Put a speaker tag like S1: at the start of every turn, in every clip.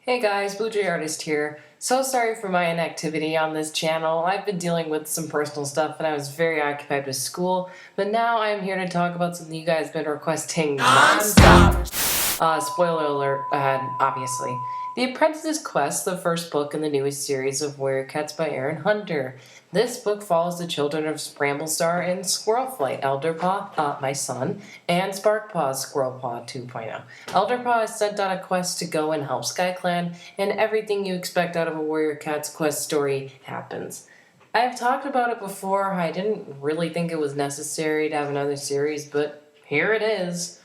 S1: Hey guys, Bluejay Artist here. So sorry for my inactivity on this channel. I've been dealing with some personal stuff and I was very occupied with school, but now I'm here to talk about something you guys have been requesting non-stop. Spoiler alert, obviously. The Apprentice Quest, the first book in the newest series of Warrior Cats by Aaron Hunter. This book follows the children of Bramblestar and Squirrelflight, Elderpaw, my son, and Sparkpaw, Squirrelpaw 2.0. Elderpaw is sent on a quest to go and help SkyClan, and everything you expect out of a Warrior Cats quest story happens. I've talked about it before. I didn't really think it was necessary to have another series, but here it is.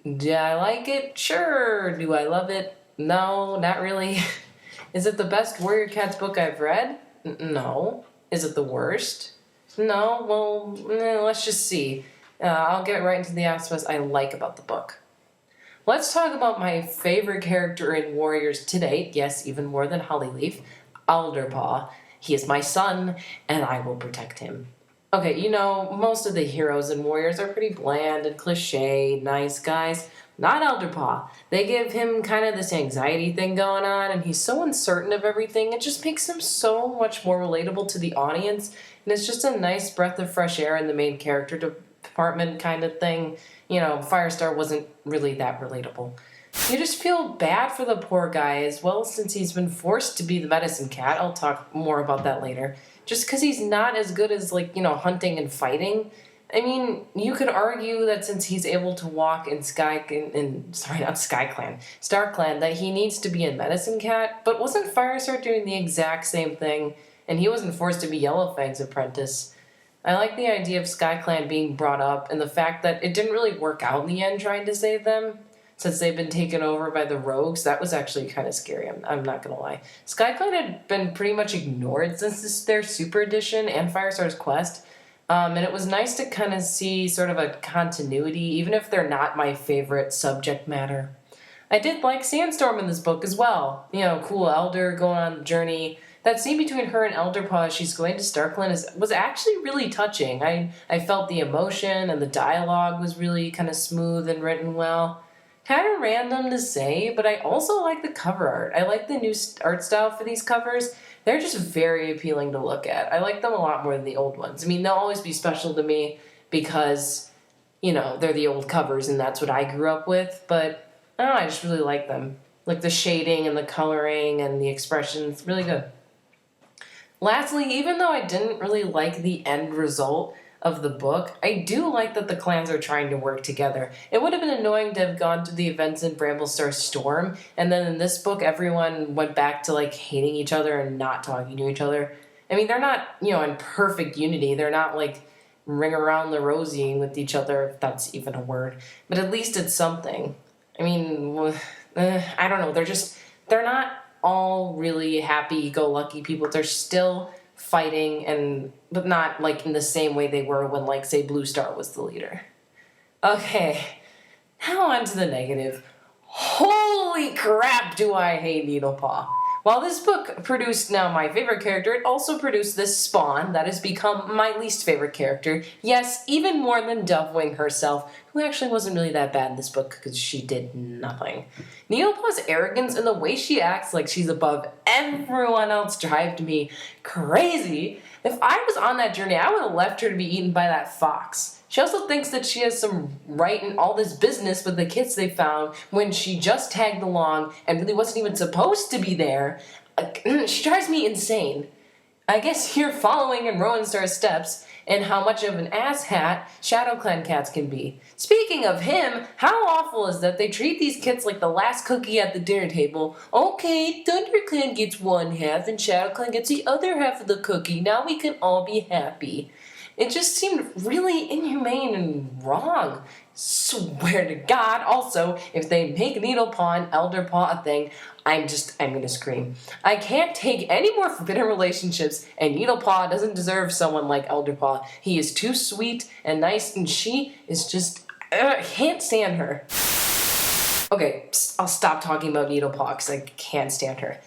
S1: Do I like it? Sure. Do I love it? No, not really. Is it the best Warrior Cats book I've read? No. Is it the worst? No. Well, let's just see. I'll get right into the aspects I like about the book. Let's talk about my favorite character in Warriors to date. Yes, even more than Hollyleaf. Alderpaw. He is my son, and I will protect him. Okay, most of the heroes in Warriors are pretty bland and cliche, nice guys. Not Elderpaw. They give him kind of this anxiety thing going on, and he's so uncertain of everything. It just makes him so much more relatable to the audience, and it's just a nice breath of fresh air in the main character department kind of thing. Firestar wasn't really that relatable. You just feel bad for the poor guy as well, since he's been forced to be the medicine cat. I'll talk more about that later. Just because he's not as good as, hunting and fighting. I mean, you could argue that since he's able to walk in StarClan, that he needs to be a medicine cat, but wasn't Firestar doing the exact same thing, and he wasn't forced to be Yellowfang's apprentice? I like the idea of SkyClan being brought up, and the fact that it didn't really work out in the end trying to save them, since they've been taken over by the rogues. That was actually kind of scary, I'm not gonna lie. SkyClan had been pretty much ignored since their Super Edition and Firestar's Quest, and it was nice to kind of see sort of a continuity, even if they're not my favorite subject matter. I did like Sandstorm in this book as well. Cool elder going on the journey. That scene between her and Elderpaw as she's going to StarClan was actually really touching. I felt the emotion, and the dialogue was really kind of smooth and written well. Kind of random to say, but I also like the cover art. I like the new art style for these covers. They're just very appealing to look at. I like them a lot more than the old ones. I mean, they'll always be special to me because, they're the old covers and that's what I grew up with, but I don't know, I just really like them. Like the shading and the coloring and the expressions, really good. Lastly, even though I didn't really like the end result of the book, I do like that the clans are trying to work together. It would have been annoying to have gone through the events in Bramblestar Storm, and then in this book everyone went back to hating each other and not talking to each other. I mean, they're not, in perfect unity. They're not ring around the rosy with each other, if that's even a word. But at least it's something. I mean, I don't know. They're not all really happy-go-lucky people. They're still fighting, but not in the same way they were when say Blue Star was the leader. Okay, now on to the negative. Holy crap, do I hate Needlepaw. While this book produced now my favorite character, it also produced this spawn that has become my least favorite character. Yes, even more than Dovewing herself, who actually wasn't really that bad in this book because she did nothing. Needlepaw's arrogance and the way she acts like she's above everyone else drive me crazy. If I was on that journey, I would have left her to be eaten by that fox. She also thinks that she has some right in all this business with the kits they found when she just tagged along and really wasn't even supposed to be there. She drives me insane. I guess you're following in Rowanstar's steps and how much of an asshat ShadowClan cats can be. Speaking of him, how awful is that they treat these kits like the last cookie at the dinner table? Okay, ThunderClan gets one half and ShadowClan gets the other half of the cookie. Now we can all be happy. It just seemed really inhumane and wrong. Swear to God. Also, if they make Needlepaw and Elderpaw a thing, I'm gonna scream. I can't take any more forbidden relationships, and Needlepaw doesn't deserve someone like Elderpaw. He is too sweet and nice, and she is just, I can't stand her. Okay, I'll stop talking about Needlepaw because I can't stand her.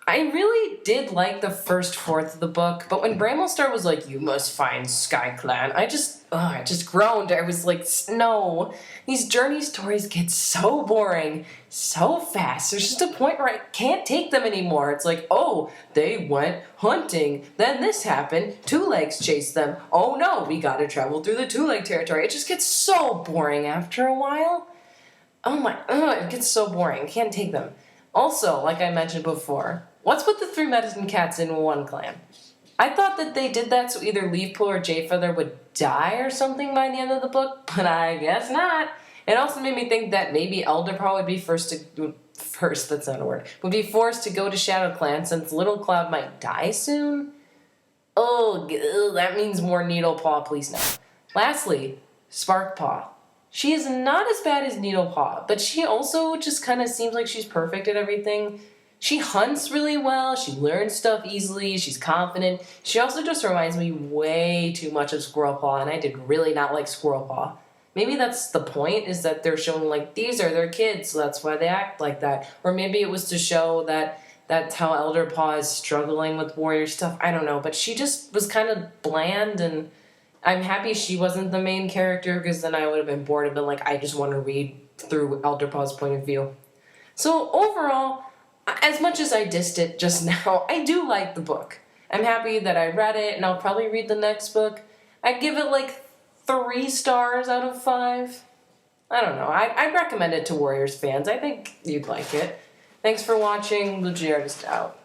S1: I really did like the first fourth of the book, but when Bramblestar was like, "You must find SkyClan," I just groaned. I was like, "No, these journey stories get so boring, so fast. There's just a point where I can't take them anymore." It's like, "Oh, they went hunting, then this happened. Two Legs chased them. Oh no, we gotta travel through the Two Leg territory." It just gets so boring after a while. Oh my, it gets so boring. I can't take them. Also, like I mentioned before, what's with the three medicine cats in one clan? I thought that they did that so either Leafpool or Jayfeather would die or something by the end of the book, but I guess not. It also made me think that maybe Elderpaw would be that's not a word, would be forced to go to Shadow Clan since Little Cloud might die soon. Oh, that means more Needlepaw, please no. Lastly, Sparkpaw. She is not as bad as Needlepaw, but she also just kind of seems like she's perfect at everything. She hunts really well, she learns stuff easily, she's confident. She also just reminds me way too much of Squirrelpaw, and I did really not like Squirrelpaw. Maybe that's the point, is that they're showing like these are their kids, so that's why they act like that. Or maybe it was to show that that's how Elderpaw is struggling with warrior stuff. I don't know, but she just was kind of bland, and I'm happy she wasn't the main character, because then I would have been bored and been like, I just want to read through Elderpaw's point of view. So overall, as much as I dissed it just now, I do like the book. I'm happy that I read it, and I'll probably read the next book. I'd give it like 3 stars out of 5. I don't know. I'd recommend it to Warriors fans. I think you'd like it. Thanks for watching. Bluejay Artist out.